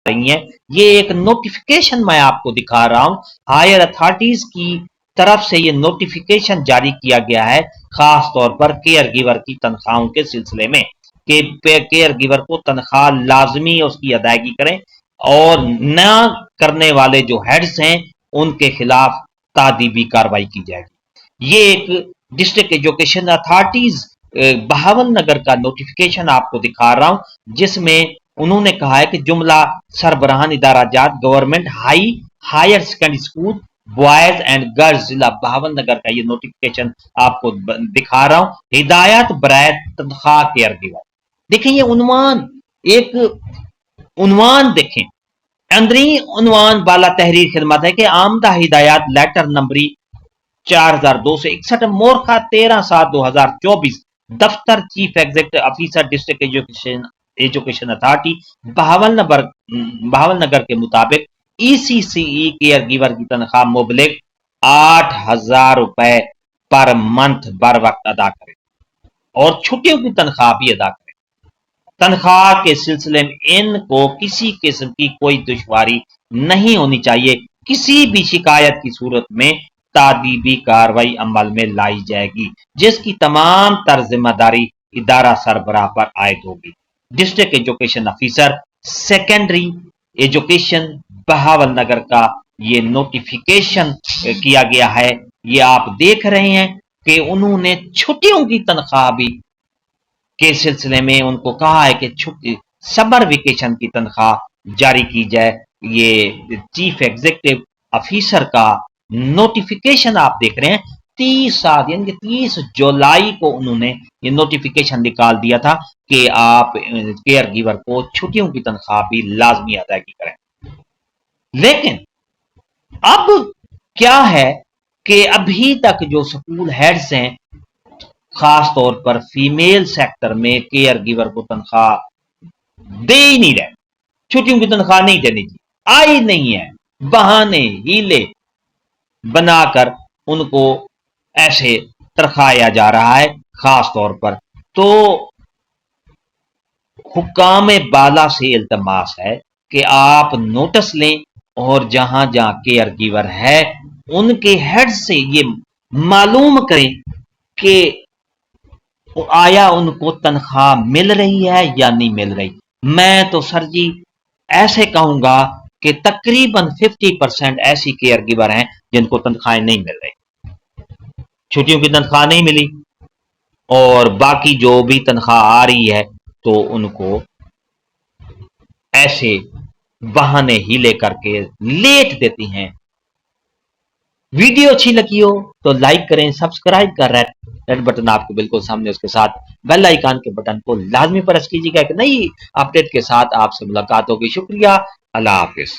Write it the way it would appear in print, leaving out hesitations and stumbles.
रही हैं। ये एक नोटिफिकेशन मैं आपको दिखा रहा हूं, हायर अथॉरिटीज की तरफ से ये नोटिफिकेशन जारी किया गया है, खास तौर पर केयर गिवर की तनख्वाहों के सिलसिले में, कि केयर गिवर को तनख्वाह लाजमी उसकी अदायगी करें और न करने वाले जो हेड्स हैं उनके खिलाफ तादीबी कार्रवाई की जाएगी। ये एक डिस्ट्रिक्ट एजुकेशन अथॉरिटीज बहावल नगर का नोटिफिकेशन आपको दिखा रहा हूं, जिसमें उन्होंने कहा है कि जुमला सरबराहान इदारा जात government higher secondary school boys and girls जिला बहावल नगर का ये नोटिफिकेशन आपको दिखा रहा हूं। हिदायत बराए तनख्वाह केयर गिवर, देखें ये उन्वान, एक उन्वान देखें, अंदरी उन्वान बाला तहरीर खिदमत है कि आमदा हिदायत लेटर नंबरी 4261 मोरखा 13/7/2024 दफ्तर chief executive officer district education authority Bahawalnagar के मुताबिक ईसीसीई केयर गिवर की तनख्वाह मुबलिक 8,000 रुपए पर मंथ बर वक्त अदा करें और छुट्टियों की तनख्वाह भी अदा करें। तनख्वाह के सिलसिले में इनको किसी किस्म की कोई दुश्वारी नहीं होनी चाहिए। किसी भी शिकायत की सूरत में तादीबी कार्रवाई अमल में लाई जाएगी, जिसकी तमाम तर जिम्मेदारी इदारा सरबराह पर आयद होगी। District education officer secondary education Bahawalnagar का ये नोटिफिकेशन किया गया है। ये आप देख रहे हैं कि उन्होंने छुट्टियों की तनख्वाह भी के सिलसिले में उनको कहा है कि छुट्टी समर वेकेशन की तनख्वाह जारी की जाए। ये चीफ एग्जीक्यूटिव ऑफिसर का नोटिफिकेशन आप देख रहे हैं। 30/7 यानी कि 30 जुलाई को उन्होंने ये नोटिफिकेशन निकाल दिया था कि आप केयर गिवर को छुट्टियों की तनख्वाह भी लाजमी अदायगी करें। लेकिन अब क्या है कि अभी तक जो स्कूल हेड्स हैं, खास तौर पर फीमेल सेक्टर में केयर गिवर को तनख्वाह दे ही नहीं रहे, छुट्टियों की तनख्वाह नहीं देनी चाहिए, आई नहीं है, बहाने हीले बनाकर उनको ऐसे तरखाया जा रहा है। खास तौर पर तो हुक्काम बाला से इल्तमास है कि आप नोटिस लें और जहां जहां केयर गिवर है उनके हेड से ये मालूम करें कि आया उनको तनख्वाह मिल रही है या नहीं मिल रही। मैं तो सर जी ऐसे कहूंगा कि तकरीबन 50% ऐसी केयर गिवर हैं जिनको तनख्वाहें नहीं मिल रही, छुट्टियों की तनख्वाह नहीं मिली और बाकी जो भी तनख्वाह आ रही है तो उनको ऐसे बहाने हीले करके लेट देती हैं। वीडियो अच्छी लगी हो तो लाइक करें, सब्सक्राइब कर रेड बटन आपको बिल्कुल सामने, उसके साथ बेल आइकन के बटन को लाजमी प्रेस कीजिएगा कि नई अपडेट के साथ आपसे मुलाकात होगी। शुक्रिया, अल्लाह हाफिज।